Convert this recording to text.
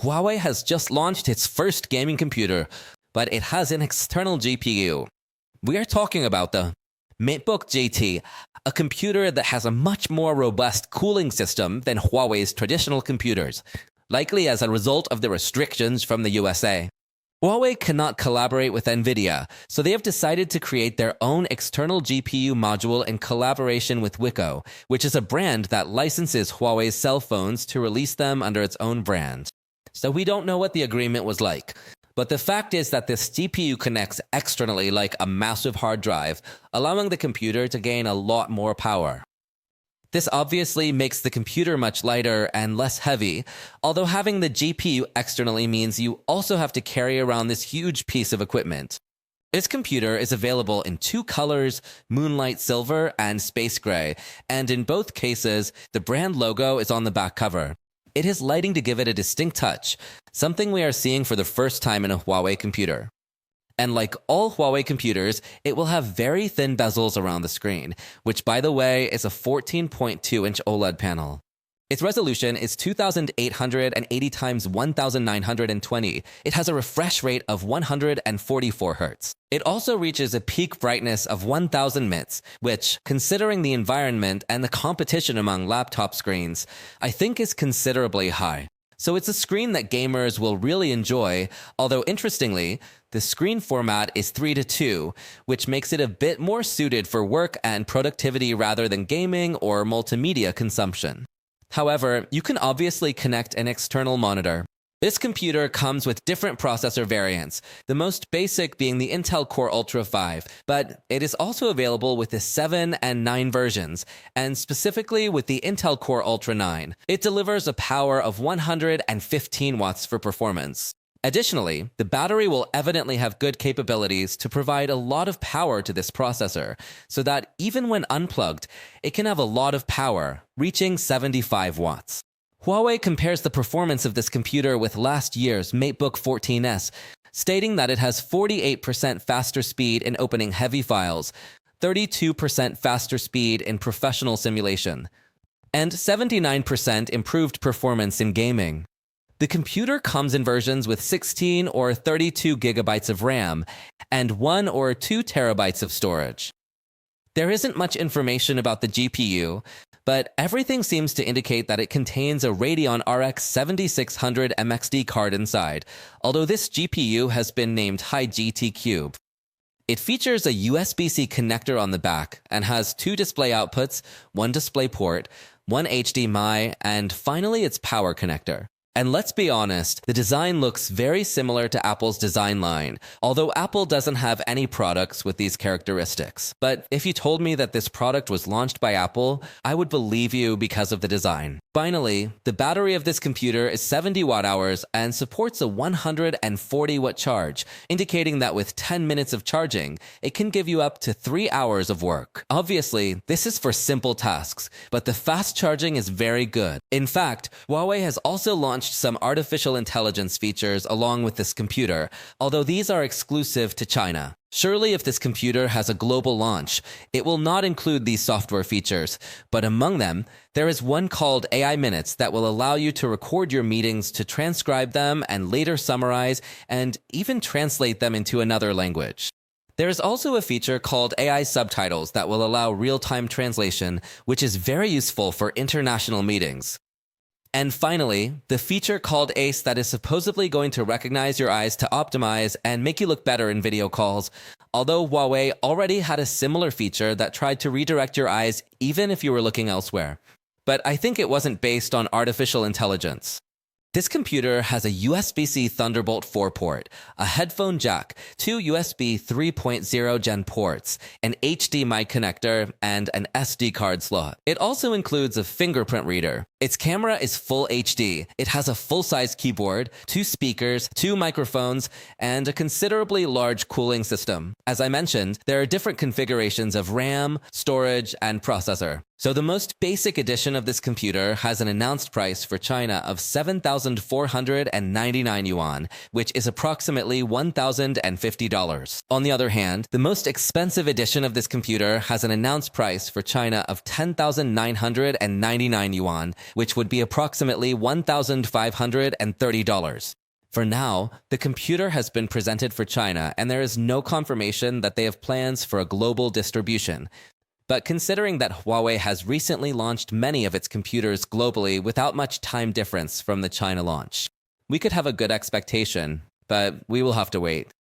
Huawei has just launched its first gaming computer, but it has an external GPU. We are talking about the Matebook GT, a computer that has a much more robust cooling system than Huawei's traditional computers, likely as a result of the restrictions from the USA. Huawei cannot collaborate with NVIDIA, so they have decided to create their own external GPU module in collaboration with HUAWEI, which is a brand that licenses Huawei's cell phones to release them under its own brand. So we don't know what the agreement was like. But the fact is that this GPU connects externally like a massive hard drive, allowing the computer to gain a lot more power. This obviously makes the computer much lighter and less heavy, although having the GPU externally means you also have to carry around this huge piece of equipment. This computer is available in two colors, Moonlight Silver and Space Gray, and in both cases, the brand logo is on the back cover. It has lighting to give it a distinct touch, something we are seeing for the first time in a Huawei computer. And like all Huawei computers, it will have very thin bezels around the screen, which by the way is a 14.2-inch OLED panel. Its resolution is 2880 x 1920. It has a refresh rate of 144 Hz. It also reaches a peak brightness of 1000 nits, which, considering the environment and the competition among laptop screens, I think is considerably high. So it's a screen that gamers will really enjoy, although interestingly, the screen format is 3:2, which makes it a bit more suited for work and productivity rather than gaming or multimedia consumption. However, you can obviously connect an external monitor. This computer comes with different processor variants, the most basic being the Intel Core Ultra 5, but it is also available with the 7 and 9 versions, and specifically with the Intel Core Ultra 9. It delivers a power of 115 watts for performance. Additionally, the battery will evidently have good capabilities to provide a lot of power to this processor, so that even when unplugged, it can have a lot of power, reaching 75 watts. Huawei compares the performance of this computer with last year's Matebook 14S, stating that it has 48% faster speed in opening heavy files, 32% faster speed in professional simulation, and 79% improved performance in gaming. The computer comes in versions with 16 or 32 gigabytes of RAM and 1 or 2 terabytes of storage. There isn't much information about the GPU, but everything seems to indicate that it contains a Radeon RX 7600 MXD card inside, although this GPU has been named High GT Cube. It features a USB-C connector on the back and has 2 display outputs, 1 display port, 1 HDMI, and finally its power connector. And let's be honest, the design looks very similar to Apple's design line, although Apple doesn't have any products with these characteristics. But if you told me that this product was launched by Apple, I would believe you because of the design. Finally, the battery of this computer is 70 watt-hours and supports a 140-watt charge, indicating that with 10 minutes of charging, it can give you up to 3 hours of work. Obviously, this is for simple tasks, but the fast charging is very good. In fact, Huawei has also launched some artificial intelligence features along with this computer, although these are exclusive to China. Surely if this computer has a global launch, it will not include these software features, but among them, there is one called AI Minutes that will allow you to record your meetings to transcribe them and later summarize and even translate them into another language. There is also a feature called AI Subtitles that will allow real-time translation, which is very useful for international meetings. And finally, the feature called ACE that is supposedly going to recognize your eyes to optimize and make you look better in video calls, although Huawei already had a similar feature that tried to redirect your eyes even if you were looking elsewhere. But I think it wasn't based on artificial intelligence. This computer has a USB-C Thunderbolt 4 port, a headphone jack, 2 USB 3.0 Gen ports, an HDMI connector, and an SD card slot. It also includes a fingerprint reader. Its camera is full HD. It has a full-size keyboard, 2 speakers, 2 microphones, and a considerably large cooling system. As I mentioned, there are different configurations of RAM, storage, and processor. So the most basic edition of this computer has an announced price for China of 7,499 yuan, which is approximately $1,050. On the other hand, the most expensive edition of this computer has an announced price for China of 10,999 yuan, which would be approximately $1,530. For now, the computer has been presented for China, and there is no confirmation that they have plans for a global distribution. But considering that Huawei has recently launched many of its computers globally without much time difference from the China launch, we could have a good expectation, but we will have to wait.